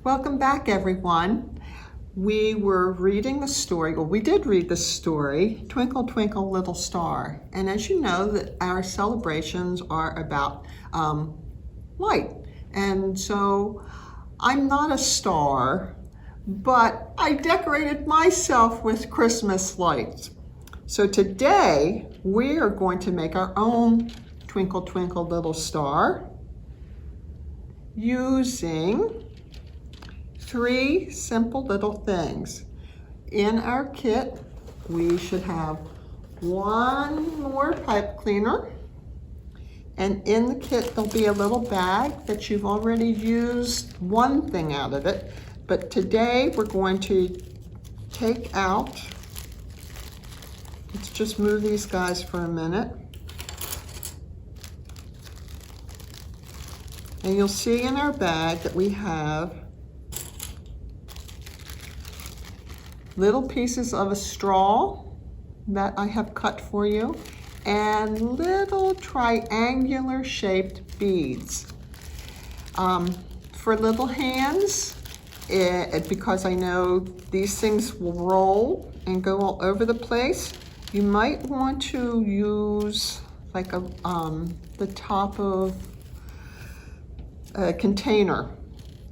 Welcome back, everyone. We were reading the story, well, we did read the story, Twinkle, Twinkle, Little Star. And as you know, that our celebrations are about light. And so I'm not a star, but I decorated myself with Christmas lights. So today we are going to make our own Twinkle, Twinkle, Little Star using 3 simple little things. In our kit, we should have 1 more pipe cleaner. And in the kit, there'll be a little bag that you've already used one thing out of it. But today, we're going to take out, let's just move these guys for a minute. And you'll see in our bag that we have little pieces of a straw that I have cut for you, and little triangular shaped beads. For little hands, because I know these things will roll and go all over the place, you might want to use like the top of a container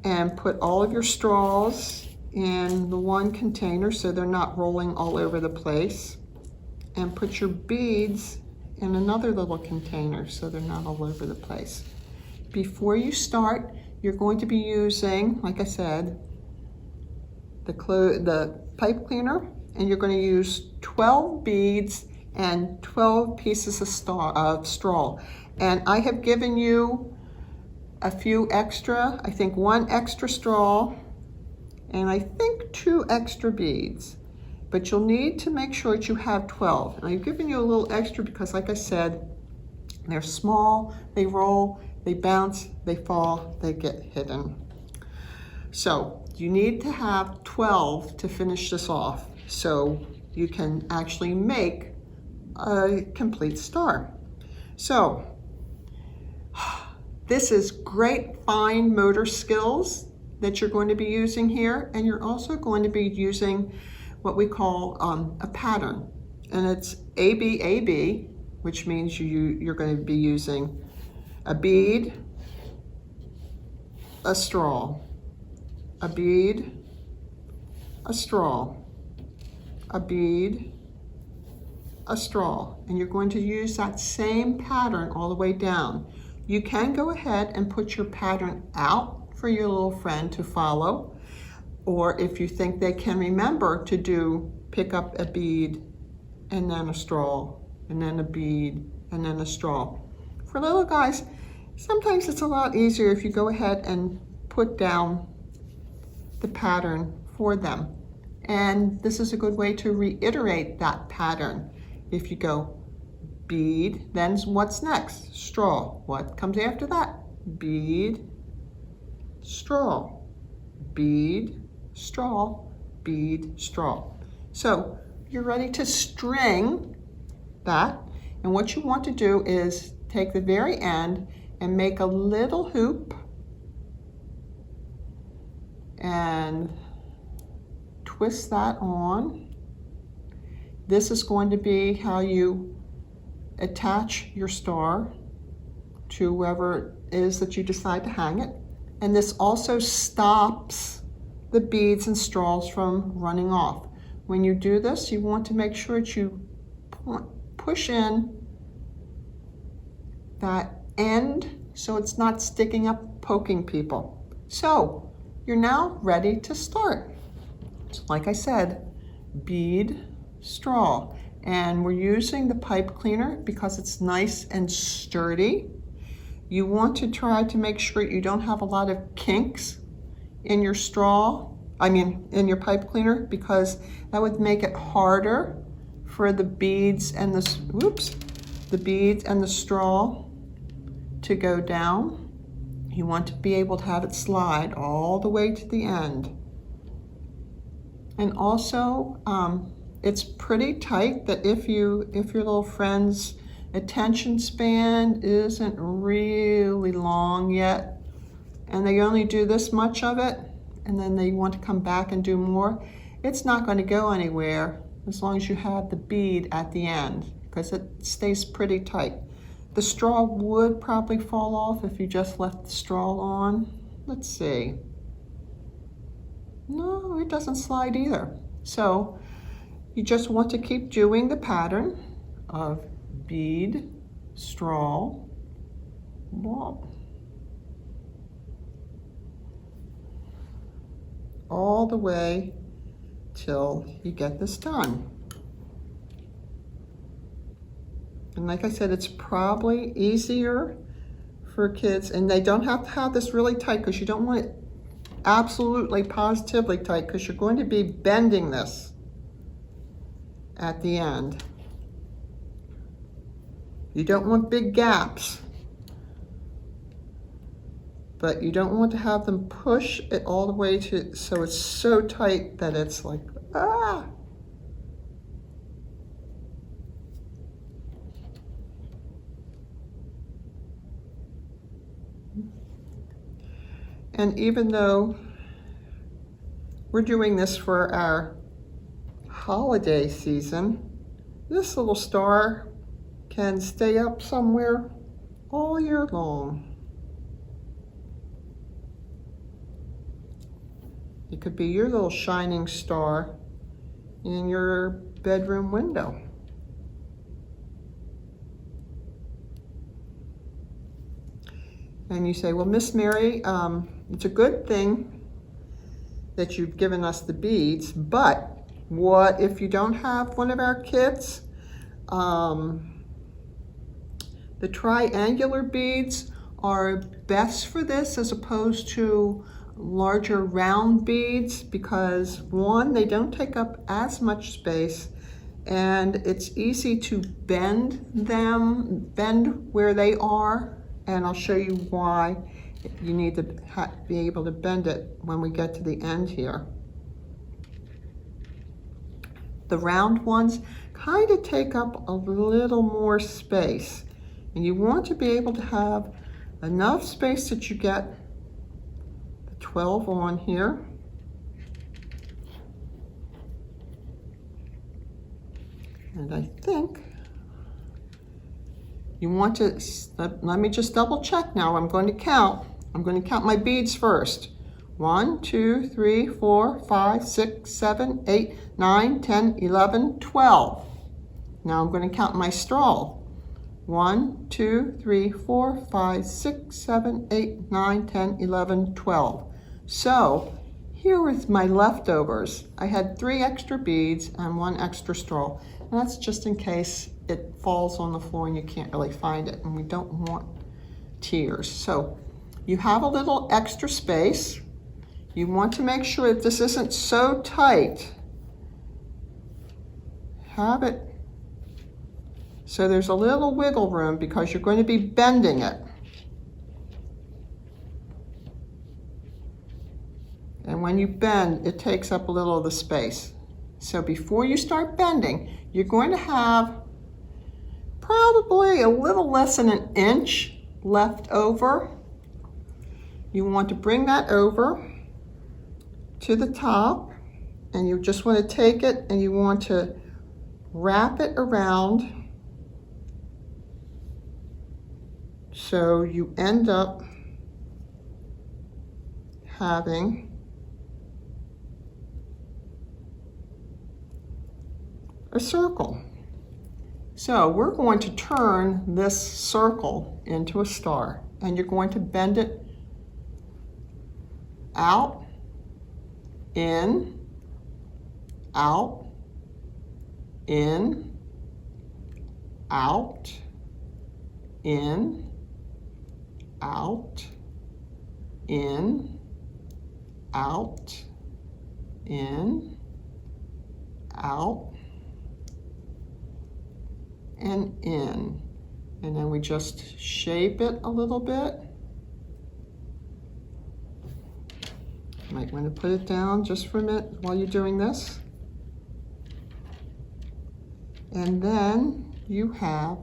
and put all of your straws in the one container so they're not rolling all over the place, and put your beads in another little container so they're not all over the place. Before you start, you're going to be using, like I said, the pipe cleaner, and you're going to use 12 beads and 12 pieces of straw. And I have given you a few extra, I think 1 extra straw, and I think 2 extra beads. But you'll need to make sure that you have 12. And I've given you a little extra because, like I said, they're small, they roll, they bounce, they fall, they get hidden. So you need to have 12 to finish this off so you can actually make a complete star. So this is great fine motor skills that you're going to be using here, and you're also going to be using what we call a pattern, and it's ABAB, which means you're going to be using a bead, a straw, a bead, a straw, a bead, a straw, and you're going to use that same pattern all the way down. You can go ahead and put your pattern out for your little friend to follow, or if you think they can remember to pick up a bead and then a straw and then a bead and then a straw. For little guys, sometimes it's a lot easier if you go ahead and put down the pattern for them. And this is a good way to reiterate that pattern. If you go bead, then what's next? Straw. What comes after that? Bead, straw, bead, straw, bead, straw. So you're ready to string that. And what you want to do is take the very end and make a little hoop and twist that on. This is going to be how you attach your star to wherever it is that you decide to hang it. And this also stops the beads and straws from running off. When you do this, you want to make sure that you push in that end so it's not sticking up, poking people. So you're now ready to start. Like I said, bead, straw. And we're using the pipe cleaner because it's nice and sturdy. You want to try to make sure you don't have a lot of kinks in your in your pipe cleaner, because that would make it harder for the beads and the beads and the straw to go down. You want to be able to have it slide all the way to the end. And also, it's pretty tight that if your little friend's attention span isn't really long yet, and they only do this much of it, and then they want to come back and do more, it's not going to go anywhere as long as you have the bead at the end, because it stays pretty tight. The straw would probably fall off if you just left the straw on. Let's see. No, it doesn't slide either. So you just want to keep doing the pattern of bead, straw, ball, all the way till you get this done. And like I said, it's probably easier for kids, and they don't have to have this really tight, because you don't want it absolutely positively tight, because you're going to be bending this at the end. You don't want big gaps, but you don't want to have them push it all the way to, so it's so tight that it's like, ah. And even though we're doing this for our holiday season, this little star can stay up somewhere all year long. It could be your little shining star in your bedroom window. And you say, well, Miss Mary, it's a good thing that you've given us the beads, but what if you don't have one of our kits? The triangular beads are best for this as opposed to larger round beads, because one, they don't take up as much space, and it's easy to bend them, bend where they are, and I'll show you why you need to be able to bend it when we get to the end here. The round ones kind of take up a little more space, and you want to be able to have enough space that you get the 12 on here. And I think you want to, let me just double check now. I'm going to count my beads first. 1, 2, 3, 4, 5, 6, 7, 8, 9, 10, 11, 12. Now I'm going to count my straw. 1, 2, 3, 4, 5, 6, 7, 8, 9, 10, 11, 12. So here is my leftovers. I had 3 extra beads and 1 extra straw. And that's just in case it falls on the floor and you can't really find it, and we don't want tears. So you have a little extra space. You want to make sure that this isn't so tight. Have it so there's a little wiggle room, because you're going to be bending it. And when you bend, it takes up a little of the space. So before you start bending, you're going to have probably a little less than an inch left over. You want to bring that over to the top, and you just want to take it and you want to wrap it around so you end up having a circle. So we're going to turn this circle into a star, and you're going to bend it out, in, out, in, out, in, out, in, out, in, out, and in. And then we just shape it a little bit. You might want to put it down just for a minute while you're doing this. And then you have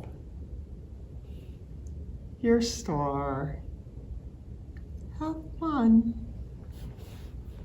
your star. Have fun.